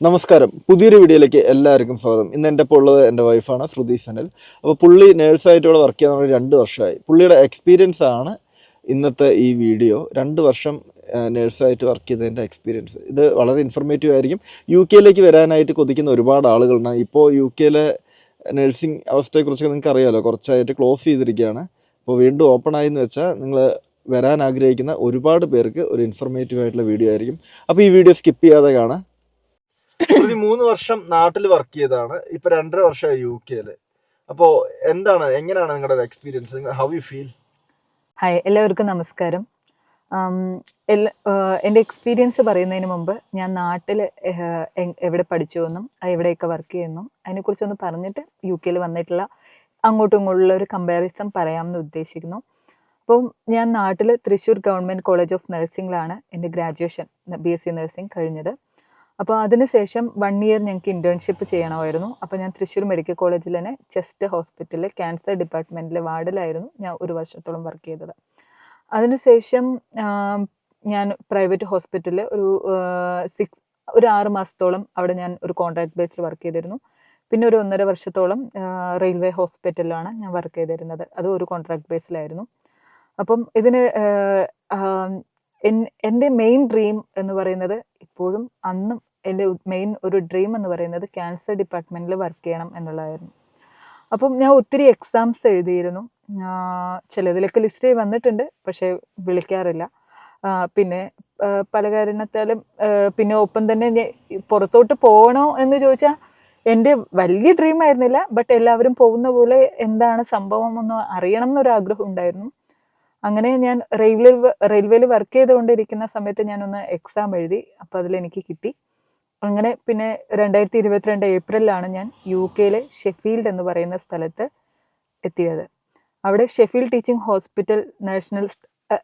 നമസ്കാരം, പുതിയൊരു വീഡിയോയിലേക്ക് എല്ലാവർക്കും സ്വാഗതം. ഇന്ന് എൻ്റെ ഇപ്പോൾ ഉള്ളത് എൻ്റെ വൈഫാണ് ശ്രുതി സനൽ. അപ്പോൾ പുള്ളി നേഴ്സായിട്ട് ഇവിടെ വർക്ക് ചെയ്യാൻ 2 വർഷമായി. പുള്ളിയുടെ എക്സ്പീരിയൻസ് ആണ് ഇന്നത്തെ ഈ വീഡിയോ. 2 വർഷം നേഴ്സായിട്ട് വർക്ക് ചെയ്തതിൻ്റെ എക്സ്പീരിയൻസ്. ഇത് വളരെ ഇൻഫർമേറ്റീവ് ആയിരിക്കും. UK വരാനായിട്ട് കൊതിക്കുന്ന ഒരുപാട് ആളുകളുണ്ട്. ഇപ്പോൾ UK നഴ്സിംഗ് അവസ്ഥയെക്കുറിച്ചൊക്കെ നിങ്ങൾക്ക് അറിയാമല്ലോ, കുറച്ചായിട്ട് ക്ലോസ് ചെയ്തിരിക്കുകയാണ്. അപ്പോൾ വീണ്ടും ഓപ്പൺ ആയെന്ന് വെച്ചാൽ നിങ്ങൾ വരാൻ ആഗ്രഹിക്കുന്ന ഒരുപാട് പേർക്ക് ഒരു ഇൻഫർമേറ്റീവ് ആയിട്ടുള്ള വീഡിയോ ആയിരിക്കും. അപ്പോൾ ഈ വീഡിയോ സ്കിപ്പ് ചെയ്യാതെ കാണാം. 3 വർഷം നാട്ടിൽ വർക്ക് ചെയ്തതാണ്. ഇപ്പൊ 2.5 വർഷമായി UK. അപ്പോ എങ്ങനെയാണ് നിങ്ങളുടെ experience? How you feel? Hi, എല്ലാവർക്കും നമസ്കാരം. എൻ്റെ എക്സ്പീരിയൻസ് പറയുന്നതിന് മുമ്പ് ഞാൻ നാട്ടിൽ എവിടെ പഠിച്ചു എന്നും എവിടെയൊക്കെ വർക്ക് ചെയ്യുന്നു അതിനെക്കുറിച്ചൊന്ന് പറഞ്ഞിട്ട് UK വന്നിട്ടുള്ള അങ്ങോട്ടും ഇങ്ങോട്ടുള്ള ഒരു കമ്പാരിസൺ പറയാമെന്ന് ഉദ്ദേശിക്കുന്നു. അപ്പം ഞാൻ നാട്ടിൽ തൃശ്ശൂർ ഗവൺമെൻറ് കോളേജ് ഓഫ് നഴ്സിംഗിലാണ് എൻ്റെ ഗ്രാജുവേഷൻ BSc നഴ്സിംഗ് കഴിഞ്ഞത്. അപ്പോൾ അതിനുശേഷം 1 ഇയർ ഞങ്ങൾക്ക് ഇൻറ്റേൺഷിപ്പ് ചെയ്യണമായിരുന്നു. അപ്പോൾ ഞാൻ തൃശ്ശൂർ മെഡിക്കൽ കോളേജിൽ തന്നെ ചെസ്റ്റ് ഹോസ്പിറ്റലിൽ ക്യാൻസർ ഡിപ്പാർട്ട്മെൻറ്റിലെ വാർഡിലായിരുന്നു ഞാൻ 1 വർഷത്തോളം വർക്ക് ചെയ്തത്. അതിനുശേഷം ഞാൻ പ്രൈവറ്റ് ഹോസ്പിറ്റലിൽ ഒരു 6 മാസത്തോളം അവിടെ ഞാൻ ഒരു കോൺട്രാക്ട് ബേസിൽ വർക്ക് ചെയ്തിരുന്നു. പിന്നെ ഒരു 1.5 വർഷത്തോളം റെയിൽവേ ഹോസ്പിറ്റലിലാണ് ഞാൻ വർക്ക് ചെയ്തിരുന്നത്. അത് ഒരു കോൺട്രാക്ട് ബേസിലായിരുന്നു. അപ്പം ഇതിന് എൻ്റെ മെയിൻ ഡ്രീം എന്ന് പറയുന്നത് ഇപ്പോഴും അന്നും എൻ്റെ മെയിൻ ഒരു ഡ്രീം എന്ന് പറയുന്നത് ക്യാൻസർ ഡിപ്പാർട്ട്മെൻറ്റിൽ വർക്ക് ചെയ്യണം എന്നുള്ളതായിരുന്നു. അപ്പം ഞാൻ ഒത്തിരി എക്സാംസ് എഴുതിയിരുന്നു. ചിലതിലൊക്കെ ലിസ്റ്റ് വന്നിട്ടുണ്ട്, പക്ഷേ വിളിക്കാറില്ല. പിന്നെ പല കാരണത്താലും പിന്നെ ഒപ്പം തന്നെ പുറത്തോട്ട് പോകണോ എന്ന് ചോദിച്ചാൽ എൻ്റെ വലിയ ഡ്രീം ആയിരുന്നില്ല. ബട്ട് എല്ലാവരും പോകുന്ന പോലെ എന്താണ് സംഭവം എന്ന് അറിയണം എന്നൊരാഗ്രഹം ഉണ്ടായിരുന്നു. അങ്ങനെ ഞാൻ റെയിൽവേയിൽ വർക്ക് ചെയ്തുകൊണ്ടിരിക്കുന്ന സമയത്ത് ഞാനൊന്ന് എക്സാം എഴുതി. അപ്പോൾ അതിലെനിക്ക് കിട്ടി. അങ്ങനെ പിന്നെ 2022 ഏപ്രിലാണ് ഞാൻ UK ഷെഫീൽഡ് എന്ന് പറയുന്ന സ്ഥലത്ത് എത്തിയത്. അവിടെ ഷെഫീൽഡ് ടീച്ചിങ് ഹോസ്പിറ്റൽ നാഷണൽ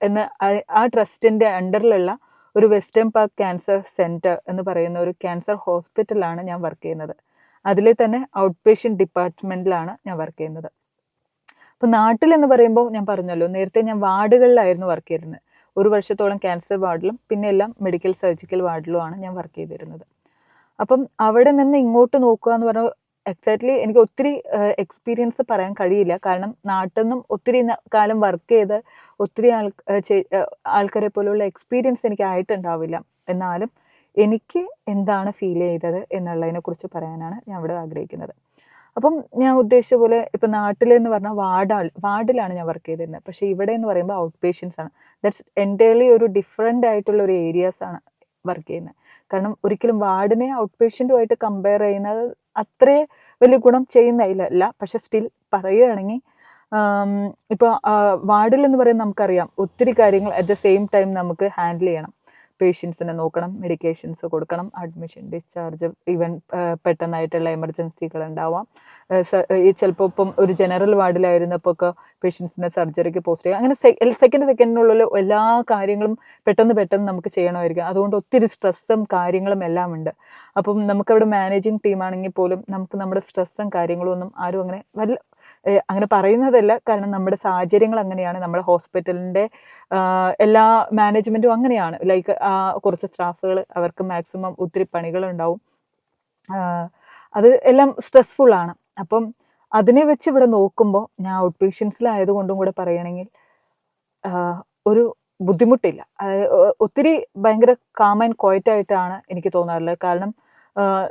എന്ന ആ ട്രസ്റ്റിൻ്റെ അണ്ടറിലുള്ള ഒരു വെസ്റ്റേൺ പാർക്ക് ക്യാൻസർ സെൻറ്റർ എന്ന് പറയുന്ന ഒരു ക്യാൻസർ ഹോസ്പിറ്റലാണ് ഞാൻ വർക്ക് ചെയ്യുന്നത്. അതിലെ തന്നെ ഔട്ട് പേഷ്യൻ്റ് ഡിപ്പാർട്ട്മെൻറ്റിലാണ് ഞാൻ വർക്ക് ചെയ്യുന്നത്. അപ്പോൾ നാട്ടിലെന്ന് പറയുമ്പോൾ ഞാൻ പറഞ്ഞല്ലോ, നേരത്തെ ഞാൻ വാർഡുകളിലായിരുന്നു വർക്ക് ചെയ്തിരുന്നത്. 1 വർഷത്തോളം ക്യാൻസർ വാർഡിലും പിന്നെ എല്ലാം മെഡിക്കൽ സർജിക്കൽ വാർഡിലുമാണ് ഞാൻ വർക്ക് ചെയ്തിരുന്നത്. അപ്പം അവിടെ നിന്ന് ഇങ്ങോട്ട് നോക്കുക എന്ന് പറഞ്ഞാൽ എക്സാക്ട്ലി എനിക്ക് ഒത്തിരി എക്സ്പീരിയൻസ് പറയാൻ കഴിയില്ല. കാരണം നാട്ടിൽ നിന്നും ഒത്തിരി കാലം വർക്ക് ചെയ്ത് ഒത്തിരി ആൾക്കാരെ പോലുള്ള എക്സ്പീരിയൻസ് എനിക്ക് ആയിട്ടുണ്ടാവില്ല. എന്നാലും എനിക്ക് എന്താണ് ഫീൽ ചെയ്തത് എന്നുള്ളതിനെക്കുറിച്ച് പറയാനാണ് ഞാൻ ഇവിടെ ആഗ്രഹിക്കുന്നത്. അപ്പം ഞാൻ ഉദ്ദേശിച്ച പോലെ ഇപ്പം നാട്ടിലെന്ന് പറഞ്ഞാൽ വാർഡിലാണ് ഞാൻ വർക്ക് ചെയ്തിരുന്നത്. പക്ഷേ ഇവിടെ എന്ന് പറയുമ്പോൾ ഔട്ട് പേഷ്യൻസ് ആണ്. ദാറ്റ്സ് എൻ്റയർലി ഒരു ഡിഫറെൻ്റ് ആയിട്ടുള്ള ഒരു ഏരിയാസ് ആണ് വർക്ക് ചെയ്യുന്നത്. കാരണം ഒരിക്കലും വാർഡിനെ ഔട്ട് പേഷ്യൻറ്റുമായിട്ട് കമ്പയർ ചെയ്യുന്നത് അത്രേ വലിയ ഗുണം ചെയ്യുന്നില്ല. പക്ഷെ സ്റ്റിൽ പറയുകയാണെങ്കിൽ ഇപ്പോൾ വാർഡിലെന്ന് പറയുന്നത് നമുക്കറിയാം ഒത്തിരി കാര്യങ്ങൾ അറ്റ് ദ സെയിം ടൈം നമുക്ക് ഹാൻഡിൽ ചെയ്യണം. പേഷ്യൻസിനെ നോക്കണം, മെഡിക്കേഷൻസ് കൊടുക്കണം, അഡ്മിഷൻ, ഡിസ്ചാർജ്, ഈവൻ പെട്ടെന്നായിട്ടുള്ള എമർജൻസികൾ ഉണ്ടാവാം. ചിലപ്പോൾ ഇപ്പം ഒരു ജനറൽ വാർഡിലായിരുന്നപ്പോൾ ഒക്കെ പേഷ്യൻസിനെ സർജറിക്ക് പോസ്റ്റ് ചെയ്യുക, അങ്ങനെ സെക്കൻഡിനുള്ളിൽ എല്ലാ കാര്യങ്ങളും പെട്ടെന്ന് നമുക്ക് ചെയ്യണമായിരിക്കും. അതുകൊണ്ട് ഒത്തിരി സ്ട്രെസ്സും കാര്യങ്ങളും എല്ലാം ഉണ്ട്. അപ്പം നമുക്കവിടെ മാനേജിങ് ടീമാണെങ്കിൽ പോലും നമുക്ക് നമ്മുടെ സ്ട്രെസ്സും കാര്യങ്ങളും ഒന്നും ആരും അങ്ങനെ പറയുന്നതല്ല. കാരണം നമ്മുടെ സാഹചര്യങ്ങൾ അങ്ങനെയാണ്. നമ്മുടെ ഹോസ്പിറ്റലിൻ്റെ എല്ലാ മാനേജ്മെൻറ്റും അങ്ങനെയാണ്. ലൈക്ക് കുറച്ച് സ്റ്റാഫുകൾ അവർക്ക് മാക്സിമം ഒത്തിരി പണികളുണ്ടാവും. അത് എല്ലാം സ്ട്രെസ്ഫുള്ളാണ്. അപ്പം അതിനെ വെച്ച് ഇവിടെ നോക്കുമ്പോൾ ഞാൻ ഔട്ട് പേഷ്യൻസിലായതുകൊണ്ടും കൂടെ പറയുകയാണെങ്കിൽ ഒരു ബുദ്ധിമുട്ടില്ല. ഒത്തിരി ഭയങ്കര കാം ആൻഡ് ക്വയറ്റ് ആയിട്ടാണ് എനിക്ക് തോന്നാറുള്ളത്. കാരണം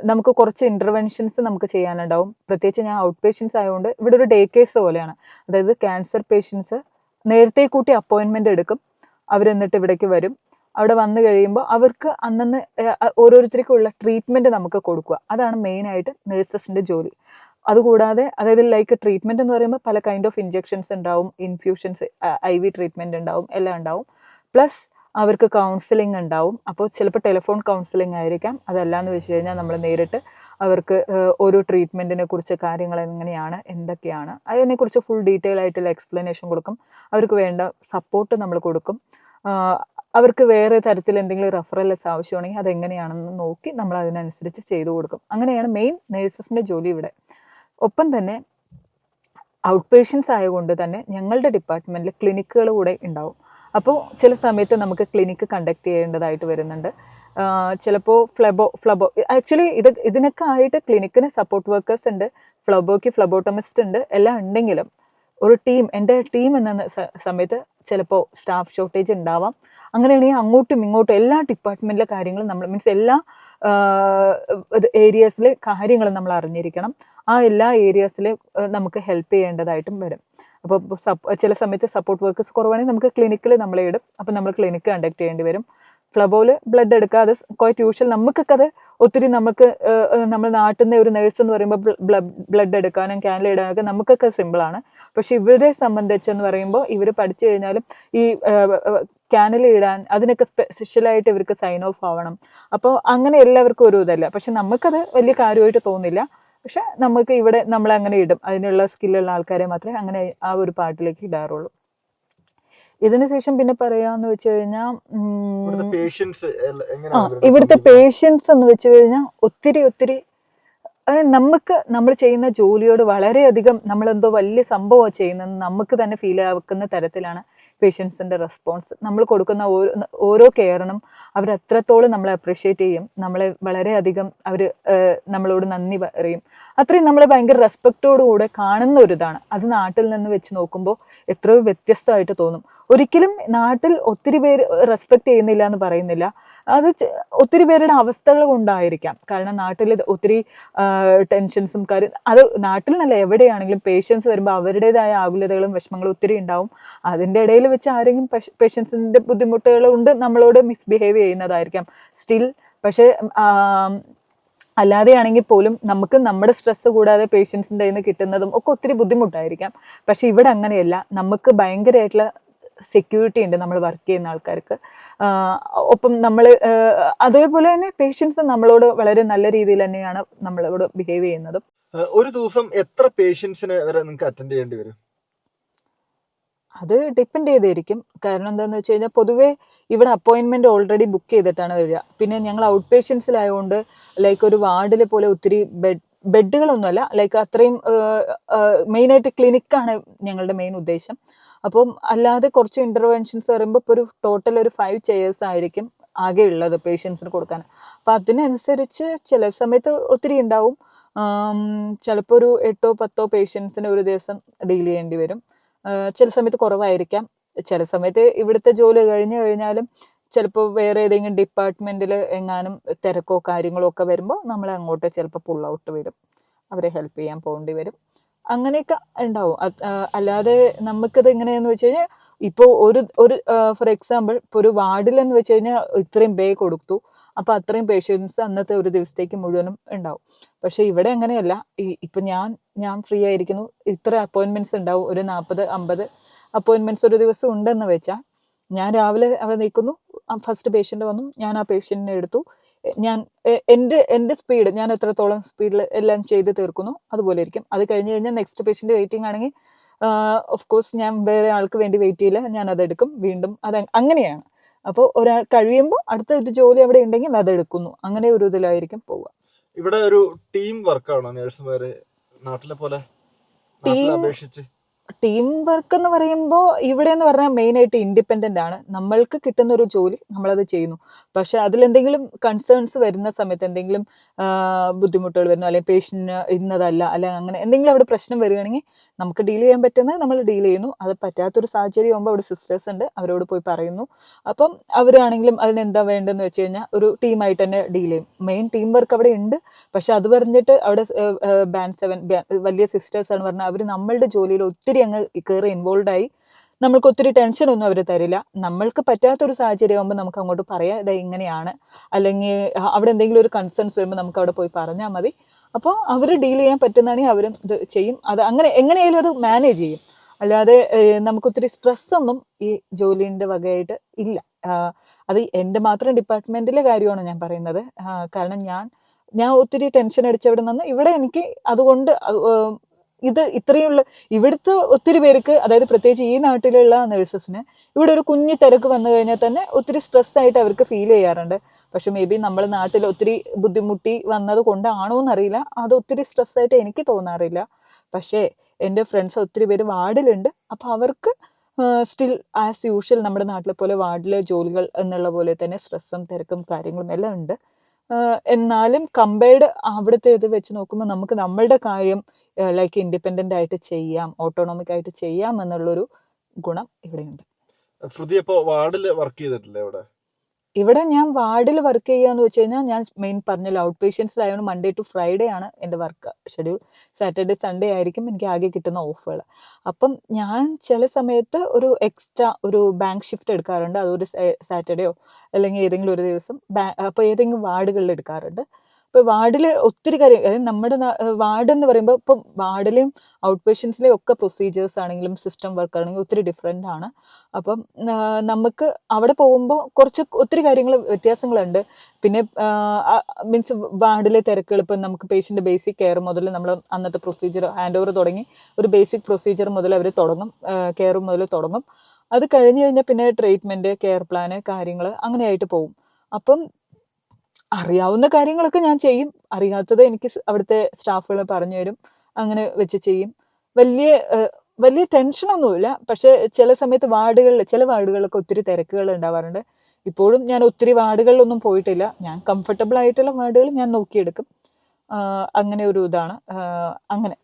നമുക്ക് കുറച്ച് ഇൻ്റർവെൻഷൻസ് നമുക്ക് ചെയ്യാനുണ്ടാവും. പ്രത്യേകിച്ച് ഞാൻ ഔട്ട് പേഷ്യൻസ് ആയതുകൊണ്ട് ഇവിടെ ഒരു ഡേ കേസ് പോലെയാണ്. അതായത് ക്യാൻസർ പേഷ്യൻസ് നേരത്തെ കൂട്ടി അപ്പോയിൻമെൻ്റ് എടുക്കും. അവരെന്നിട്ട് ഇവിടേക്ക് വരും. അവിടെ വന്നു കഴിയുമ്പോൾ അവർക്ക് അന്നന്ന് ഓരോരുത്തർക്കുള്ള ട്രീറ്റ്മെൻറ്റ് നമുക്ക് കൊടുക്കുക. അതാണ് മെയിനായിട്ട് നേഴ്സസിൻ്റെ ജോലി. അതുകൂടാതെ അതായത് ലൈക്ക് ട്രീറ്റ്മെൻറ്റ് എന്ന് പറയുമ്പോൾ പല കൈൻഡ് ഓഫ് ഇഞ്ചെക്ഷൻസ് ഉണ്ടാവും, ഇൻഫ്യൂഷൻസ്, IV ട്രീറ്റ്മെൻറ്റ് ഉണ്ടാവും, എല്ലാം ഉണ്ടാവും. പ്ലസ് അവർക്ക് കൗൺസിലിംഗ് ഉണ്ടാവും. അപ്പോൾ ചിലപ്പോൾ ടെലിഫോൺ കൗൺസിലിംഗ് ആയിരിക്കാം. അതല്ലാന്ന് വെച്ച് കഴിഞ്ഞാൽ നമ്മൾ നേരിട്ട് അവർക്ക് ഓരോ ട്രീറ്റ്മെൻറ്റിനെ കുറിച്ച് കാര്യങ്ങൾ എങ്ങനെയാണ്, എന്തൊക്കെയാണ്, അതിനെക്കുറിച്ച് ഫുൾ ഡീറ്റെയിൽ ആയിട്ടുള്ള എക്സ്പ്ലനേഷൻ കൊടുക്കും. അവർക്ക് വേണ്ട സപ്പോർട്ട് നമ്മൾ കൊടുക്കും. അവർക്ക് വേറെ തരത്തിൽ എന്തെങ്കിലും റെഫറൽസ് ആവശ്യമാണെങ്കിൽ അതെങ്ങനെയാണെന്ന് നോക്കി നമ്മൾ അതിനനുസരിച്ച് ചെയ്തു കൊടുക്കും. അങ്ങനെയാണ് മെയിൻ നേഴ്സസിൻ്റെ ജോലി ഇവിടെ. ഒപ്പം തന്നെ ഔട്ട് പേഷ്യൻസ് ആയതുകൊണ്ട് തന്നെ ഞങ്ങളുടെ ഡിപ്പാർട്ട്മെൻറ്റിൽ ക്ലിനിക്കുകൾ കൂടെ ഉണ്ടാവും. അപ്പോൾ ചില സമയത്ത് നമുക്ക് ക്ലിനിക്ക് കണ്ടക്ട് ചെയ്യേണ്ടതായിട്ട് വരുന്നുണ്ട്. ചിലപ്പോൾ ഫ്ലബോ ആക്ച്വലി ഇതിനൊക്കെ ആയിട്ട് ക്ലിനിക്കിന് സപ്പോർട്ട് വർക്കേഴ്സ് ഉണ്ട്, ഫ്ലബോയ്ക്ക് ഫ്ലബോട്ടമിസ്റ്റ് ഉണ്ട്, എല്ലാം ഉണ്ടെങ്കിലും ഒരു എൻ്റെ ടീം എന്ന സമയത്ത് ചിലപ്പോൾ സ്റ്റാഫ് ഷോർട്ടേജ് ഉണ്ടാവാം. അങ്ങനെയാണെങ്കിൽ അങ്ങോട്ടും ഇങ്ങോട്ടും എല്ലാ ഡിപ്പാർട്ട്മെൻറ്റിലെ കാര്യങ്ങളും നമ്മൾ മീൻസ് എല്ലാ ഏരിയാസിലെ കാര്യങ്ങളും നമ്മൾ അറിഞ്ഞിരിക്കണം. ആ എല്ലാ ഏരിയാസിലെ നമുക്ക് ഹെൽപ്പ് ചെയ്യേണ്ടതായിട്ടും വരും. അപ്പോൾ ചില സമയത്ത് സപ്പോർട്ട് വർക്കേഴ്സ് കുറവാണെങ്കിൽ നമുക്ക് ക്ലിനിക്കിൽ നമ്മളെ ഇടും. അപ്പോൾ നമ്മൾ ക്ലിനിക്ക് കണ്ടക്ട് ചെയ്യേണ്ടി വരും. ഫ്ലബോയിൽ ബ്ലഡ് എടുക്കുക, അത് ക്വൈറ്റ് യൂഷ്വൽ. നമുക്കൊക്കെ അത് ഒത്തിരി നമുക്ക് നമ്മൾ നാട്ടിൽ നിന്ന് ഒരു നേഴ്സ് എന്ന് പറയുമ്പോൾ ബ്ലഡ് എടുക്കാനും ക്യാനിൽ ഇടാനൊക്കെ നമുക്കൊക്കെ സിമ്പിളാണ്. പക്ഷെ ഇവരെ സംബന്ധിച്ചെന്ന് പറയുമ്പോൾ ഇവർ പഠിച്ചു കഴിഞ്ഞാലും ഈ ക്യാനിൽ ഇടാൻ അതിനൊക്കെ സ്പെഷ്യലായിട്ട് ഇവർക്ക് സൈൻ ഓഫ് ആവണം. അപ്പോൾ അങ്ങനെ എല്ലാവർക്കും ഒരു ഇതല്ല. പക്ഷെ നമുക്കത് വലിയ കാര്യമായിട്ട് തോന്നില്ല. പക്ഷെ നമുക്ക് ഇവിടെ നമ്മളങ്ങനെ ഇടും. അതിനുള്ള സ്കില്ലുള്ള ആൾക്കാരെ മാത്രമേ അങ്ങനെ ആ ഒരു പാർട്ടിലേക്ക് ഇടാറുള്ളൂ. ഇതിന് ശേഷം പിന്നെ പറയാന്ന് വെച്ച് കഴിഞ്ഞാൽ ഇവിടുത്തെ പേഷ്യൻസ് എന്ന് വെച്ച് കഴിഞ്ഞാൽ ഒത്തിരി നമ്മൾ ചെയ്യുന്ന ജോലിയോട് വളരെയധികം നമ്മളെന്തോ വലിയ സംഭവം ചെയ്യുന്നത് നമുക്ക് തന്നെ ഫീൽ ആക്കുന്ന തരത്തിലാണ് പേഷ്യൻസിൻ്റെ റെസ്പോൺസ്. നമ്മൾ കൊടുക്കുന്ന ഓരോ കെയറിനും അവർ എത്രത്തോളം നമ്മളെ അപ്രിഷ്യേറ്റ് ചെയ്യും, നമ്മളെ വളരെയധികം അവർ നമ്മളോട് നന്ദി പറയും. അത്രയും നമ്മളെ ഭയങ്കര റെസ്പെക്റ്റോടുകൂടെ കാണുന്ന ഒരു ഇതാണ്. അത് നാട്ടിൽ നിന്ന് വെച്ച് നോക്കുമ്പോൾ എത്രയോ വ്യത്യസ്തമായിട്ട് തോന്നും. ഒരിക്കലും നാട്ടിൽ ഒത്തിരി പേര് റെസ്പെക്റ്റ് ചെയ്യുന്നില്ല എന്ന് പറയുന്നില്ല, അത് ഒത്തിരി പേരുടെ അവസ്ഥകൾ കൊണ്ടായിരിക്കാം. കാരണം നാട്ടിൽ ഒത്തിരി ടെൻഷൻസും അത് നാട്ടിൽ നല്ല എവിടെയാണെങ്കിലും പേഷ്യൻസ് വരുമ്പോൾ അവരുടേതായ ആകുലതകളും വിഷമങ്ങളും ഒത്തിരി ഉണ്ടാവും. അതിൻ്റെ ഇടയിൽ വെച്ച് ആരെങ്കിലും പേഷ്യൻസിൻ്റെ ബുദ്ധിമുട്ടുകൾ കൊണ്ട് നമ്മളോട് മിസ്ബിഹേവ് ചെയ്യുന്നതായിരിക്കാം സ്റ്റിൽ. പക്ഷേ അല്ലാതെയാണെങ്കിൽ പോലും നമുക്ക് നമ്മുടെ സ്ട്രെസ് കൂടാതെ പേഷ്യൻസിൻ്റെ കയ്യിൽ നിന്ന് കിട്ടുന്നതും ഒക്കെ ഒത്തിരി ബുദ്ധിമുട്ടായിരിക്കാം. പക്ഷെ ഇവിടെ അങ്ങനെയല്ല, നമുക്ക് ഭയങ്കരമായിട്ടുള്ള സെക്യൂരിറ്റി ഉണ്ട് നമ്മൾ വർക്ക് ചെയ്യുന്ന ആൾക്കാർക്ക്. ഒപ്പം നമ്മൾ അതേപോലെ തന്നെ പേഷ്യൻസ് നമ്മളോട് വളരെ നല്ല രീതിയിൽ തന്നെയാണ് നമ്മളോട് ബിഹേവ് ചെയ്യുന്നതും. ഒരു ദിവസം എത്ര പേഷ്യൻസിനെ വരെ നിങ്ങൾക്ക് അറ്റൻഡ് ചെയ്യേണ്ടി വരും? അത് ഡിപ്പെൻഡ് ചെയ്തിരിക്കും. കാരണം എന്താണെന്ന് വെച്ച് കഴിഞ്ഞാൽ പൊതുവേ ഇവിടെ അപ്പോയിൻമെൻറ്റ് ഓൾറെഡി ബുക്ക് ചെയ്തിട്ടാണ് വരിക. പിന്നെ ഞങ്ങൾ ഔട്ട് പേഷ്യൻസിലായതുകൊണ്ട് ലൈക്ക് ഒരു വാർഡിൽ പോലെ ഒത്തിരി ബെഡുകളൊന്നുമല്ല, ലൈക്ക് അത്രയും മെയിനായിട്ട് ക്ലിനിക്കാണ് ഞങ്ങളുടെ മെയിൻ ഉദ്ദേശം. അപ്പം അല്ലാതെ കുറച്ച് ഇൻ്റർവെൻഷൻസ് പറയുമ്പോൾ ഇപ്പോൾ ഒരു ടോട്ടൽ ഒരു 5 ചെയേഴ്സ് ആയിരിക്കും ആകെ ഉള്ളത് പേഷ്യൻസിന് കൊടുക്കാൻ. അപ്പം അതിനനുസരിച്ച് ചില സമയത്ത് ഒത്തിരി ഉണ്ടാവും. ചിലപ്പോൾ ഒരു 8-10 പേഷ്യൻസിന് ഒരു ദിവസം ഡീൽ ചെയ്യേണ്ടി വരും. ചില സമയത്ത് കുറവായിരിക്കാം. ചില സമയത്ത് ഇവിടുത്തെ ജോലി കഴിഞ്ഞു കഴിഞ്ഞാലും ചിലപ്പോൾ വേറെ ഏതെങ്കിലും ഡിപ്പാർട്ട്മെൻറ്റിൽ എങ്ങാനും തിരക്കോ കാര്യങ്ങളോ ഒക്കെ വരുമ്പോൾ നമ്മൾ അങ്ങോട്ട് ചിലപ്പോൾ പുൾ ഔട്ട് വരും, അവരെ ഹെൽപ്പ് ചെയ്യാൻ പോകേണ്ടി വരും. അങ്ങനെയൊക്കെ ഉണ്ടാവും. അല്ലാതെ നമുക്കത് എങ്ങനെയാന്ന് വെച്ച് കഴിഞ്ഞാൽ ഇപ്പോൾ ഒരു ഫോർ എക്സാമ്പിൾ ഇപ്പോൾ ഒരു വാർഡിലെന്ന് വെച്ച് കഴിഞ്ഞാൽ ഇത്രയും പേ കൊടുത്തു, അപ്പോൾ അത്രയും പേഷ്യൻസ് അന്നത്തെ ഒരു ദിവസത്തേക്ക് മുഴുവനും ഉണ്ടാവും. പക്ഷേ ഇവിടെ അങ്ങനെയല്ല. ഇപ്പം ഞാൻ ഫ്രീ ആയിരിക്കുന്നു, ഇത്ര അപ്പോയിൻമെൻറ്റ്സ് ഉണ്ടാവും, ഒരു 40-50 അപ്പോയിൻമെൻറ്റ്സ് ഒരു ദിവസം ഉണ്ടെന്ന് വെച്ചാൽ ഞാൻ രാവിലെ അവിടെ നിൽക്കുന്നു, ഫസ്റ്റ് പേഷ്യൻ്റ് വന്നു, ഞാൻ ആ പേഷ്യൻറ്റിനെ എടുത്തു, ഞാൻ എൻ്റെ സ്പീഡ് ഞാൻ എത്രത്തോളം സ്പീഡിൽ എല്ലാം ചെയ്ത് തീർക്കുന്നു അതുപോലെ ഇരിക്കും. അത് കഴിഞ്ഞ് കഴിഞ്ഞാൽ നെക്സ്റ്റ് പേഷ്യൻ്റ് വെയിറ്റിംഗ് ആണെങ്കിൽ ഓഫ് കോഴ്സ് ഞാൻ വേറെ ആൾക്ക് വേണ്ടി വെയിറ്റ് ചെയ്യില്ല, ഞാൻ അതെടുക്കും വീണ്ടും. അങ്ങനെയാണ്. അപ്പോൾ ഒരാൾ കഴിയുമ്പോൾ അടുത്ത ഒരു ജോലി അവിടെ ഉണ്ടെങ്കിൽ അതെടുക്കുന്നു. അങ്ങനെ ഒരു ഇതിലായിരിക്കും പോവുക. ഇവിടെ ഒരു ടീം വർക്കാണോ നഴ്സുമാര് നാട്ടിലെ പോലെ അപേക്ഷിച്ച്? ടീം വർക്ക് എന്ന് പറയുമ്പോൾ ഇവിടെ എന്ന് പറഞ്ഞാൽ മെയിനായിട്ട് ഇൻഡിപെൻഡൻ്റ് ആണ്. നമ്മൾക്ക് കിട്ടുന്ന ഒരു ജോലി നമ്മളത് ചെയ്യുന്നു. പക്ഷെ അതിലെന്തെങ്കിലും കൺസേൺസ് വരുന്ന സമയത്ത് എന്തെങ്കിലും ബുദ്ധിമുട്ടുകൾ വരുന്നു, അല്ലെങ്കിൽ പേഷ്യൻറ്റിന് ഇന്നതല്ല, അല്ലെങ്കിൽ അങ്ങനെ എന്തെങ്കിലും അവിടെ പ്രശ്നം വരികയാണെങ്കിൽ നമുക്ക് ഡീൽ ചെയ്യാൻ പറ്റുന്നത് നമ്മൾ ഡീൽ ചെയ്യുന്നു. അത് പറ്റാത്തൊരു സാഹചര്യം ആകുമ്പോൾ അവിടെ സിസ്റ്റേഴ്സ് ഉണ്ട്, അവരോട് പോയി പറയുന്നു. അപ്പം അവരാണെങ്കിലും അതിനെന്താ വേണ്ടതെന്ന് വെച്ച് കഴിഞ്ഞാൽ ഒരു ടീമായിട്ട് തന്നെ ഡീൽ ചെയ്യും. മെയിൻ ടീം വർക്ക് അവിടെ ഉണ്ട്. പക്ഷെ അത് പറഞ്ഞിട്ട് അവിടെ ബാൻഡ് 7 വലിയ സിസ്റ്റേഴ്സാണ് പറഞ്ഞാൽ അവർ നമ്മളുടെ ജോലിയിൽ ഒത്തിരി അങ്ങ് കയറി ഇൻവോൾവ് ആയി നമ്മൾക്ക് ഒത്തിരി ടെൻഷനൊന്നും അവർ തരില്ല. നമ്മൾക്ക് പറ്റാത്തൊരു സാഹചര്യം ആകുമ്പോൾ നമുക്ക് അങ്ങോട്ട് പറയാം ഇത് ഇങ്ങനെയാണ്, അല്ലെങ്കിൽ അവിടെ എന്തെങ്കിലും ഒരു കൺസേൺസ് വരുമ്പോൾ നമുക്ക് അവിടെ പോയി പറഞ്ഞാൽ മതി. അപ്പോൾ അവർ ഡീൽ ചെയ്യാൻ പറ്റുന്നതാണെങ്കിൽ അവരും ഇത് ചെയ്യും. അത് അങ്ങനെ എങ്ങനെയായാലും അത് മാനേജ് ചെയ്യും. അല്ലാതെ നമുക്കൊത്തിരി സ്ട്രെസ്സൊന്നും ഈ ജോലീൻ്റെ വകയായിട്ട് ഇല്ല. അത് എൻ്റെ മാത്രം ഡിപ്പാർട്ട്മെൻറ്റിലെ കാര്യമാണ് ഞാൻ പറയുന്നത്. കാരണം ഞാൻ ഒത്തിരി ടെൻഷൻ അടിച്ചവിടെ നിന്ന് ഇവിടെ എനിക്ക് അതുകൊണ്ട് ഇത് ഇത്രയുള്ള ഇവിടുത്തെ ഒത്തിരി പേർക്ക്, അതായത് പ്രത്യേകിച്ച് ഈ നാട്ടിലുള്ള നഴ്സസിന് ഇവിടെ ഒരു കുഞ്ഞു തിരക്ക് വന്നു കഴിഞ്ഞാൽ തന്നെ ഒത്തിരി സ്ട്രെസ്സായിട്ട് അവർക്ക് ഫീൽ ചെയ്യാറുണ്ട്. പക്ഷെ മേ ബി നമ്മൾ നാട്ടിൽ ഒത്തിരി ബുദ്ധിമുട്ടി വന്നത് കൊണ്ടാണോ എന്നറിയില്ല, അത് ഒത്തിരി സ്ട്രെസ്സായിട്ട് എനിക്ക് തോന്നാറില്ല. പക്ഷേ എൻ്റെ ഫ്രണ്ട്സ് ഒത്തിരി പേര് വാർഡിലുണ്ട്. അപ്പോൾ അവർക്ക് സ്റ്റിൽ ആസ് യൂഷ്വൽ നമ്മുടെ നാട്ടിലെ പോലെ വാർഡിലെ ജോലികൾ എന്നുള്ള പോലെ തന്നെ സ്ട്രെസ്സും തിരക്കും കാര്യങ്ങളും എല്ലാം ഉണ്ട്. എന്നാലും കമ്പയർഡ് അവിടുത്തെ ഇത് വെച്ച് നോക്കുമ്പോൾ നമുക്ക് നമ്മളുടെ കാര്യം ലൈക്ക് ഇൻഡിപെൻഡൻ്റ് ആയിട്ട് ചെയ്യാം, ഓട്ടോണോമിക് ആയിട്ട് ചെയ്യാം എന്നുള്ളൊരു ഗുണം ഇവിടെയുണ്ട്. ശ്രുതി അപ്പോൾ വാർഡിൽ വർക്ക് ചെയ്തിട്ടില്ലേ ഇവിടെ? ഇവിടെ ഞാൻ വാർഡിൽ വർക്ക് ചെയ്യാന്ന് വെച്ച് കഴിഞ്ഞാൽ ഞാൻ മെയിൻ പറഞ്ഞല്ലോ ഔട്ട് പേഷ്യൻസിലായതുകൊണ്ട് മൺഡേ ടു ഫ്രൈഡേ ആണ് എൻ്റെ വർക്ക് ഷെഡ്യൂൾ. സാറ്റർഡേ സൺഡേ ആയിരിക്കും എനിക്ക് ആകെ കിട്ടുന്ന ഓഫുകൾ. അപ്പം ഞാൻ ചില സമയത്ത് ഒരു എക്സ്ട്രാ ഒരു ബാങ്ക് ഷിഫ്റ്റ് എടുക്കാറുണ്ട്. അതൊരു സാറ്റർഡേയോ അല്ലെങ്കിൽ ഏതെങ്കിലും ഒരു ദിവസം അപ്പോൾ ഏതെങ്കിലും വാർഡുകളിൽ എടുക്കാറുണ്ട്. ഇപ്പോൾ വാർഡിൽ ഒത്തിരി കാര്യം, അതായത് നമ്മുടെ വാർഡ് എന്ന് പറയുമ്പോൾ ഇപ്പം വാർഡിലെയും ഔട്ട് പേഷ്യൻസിലെയും ഒക്കെ പ്രൊസീജിയേഴ്സ് ആണെങ്കിലും സിസ്റ്റം വർക്ക് ആണെങ്കിലും ഒത്തിരി ഡിഫറെൻ്റ് ആണ്. അപ്പം നമുക്ക് അവിടെ പോകുമ്പോൾ ഒത്തിരി കാര്യങ്ങൾ വ്യത്യാസങ്ങളുണ്ട്. പിന്നെ മീൻസ് വാർഡിലെ തിരക്കുകൾ, ഇപ്പം നമുക്ക് പേഷ്യൻ്റ് ബേസിക് കെയർ മുതൽ നമ്മൾ അന്നത്തെ പ്രൊസീജിയർ ഹാൻഡ് ഓവർ തുടങ്ങി ഒരു ബേസിക് പ്രൊസീജിയർ മുതൽ അവർ തുടങ്ങും, കെയർ മുതൽ തുടങ്ങും. അത് കഴിഞ്ഞ് കഴിഞ്ഞാൽ പിന്നെ ട്രീറ്റ്മെൻറ്റ്, കെയർ പ്ലാന്, കാര്യങ്ങൾ അങ്ങനെയായിട്ട് പോകും. അപ്പം അറിയാവുന്ന കാര്യങ്ങളൊക്കെ ഞാൻ ചെയ്യും, അറിയാത്തത് എനിക്ക് അവിടുത്തെ സ്റ്റാഫുകൾ പറഞ്ഞു തരും, അങ്ങനെ വെച്ച് ചെയ്യും. വലിയ ടെൻഷനൊന്നുമില്ല. പക്ഷേ ചില സമയത്ത് ചില വാർഡുകളിലൊക്കെ ഒത്തിരി തിരക്കുകൾ ഉണ്ടാവാറുണ്ട്. ഇപ്പോഴും ഞാൻ ഒത്തിരി വാർഡുകളിലൊന്നും പോയിട്ടില്ല. ഞാൻ കംഫർട്ടബിൾ ആയിട്ടുള്ള വാർഡുകൾ ഞാൻ നോക്കിയെടുക്കും. അങ്ങനെ ഒരു ഇതാണ്. അങ്ങനെ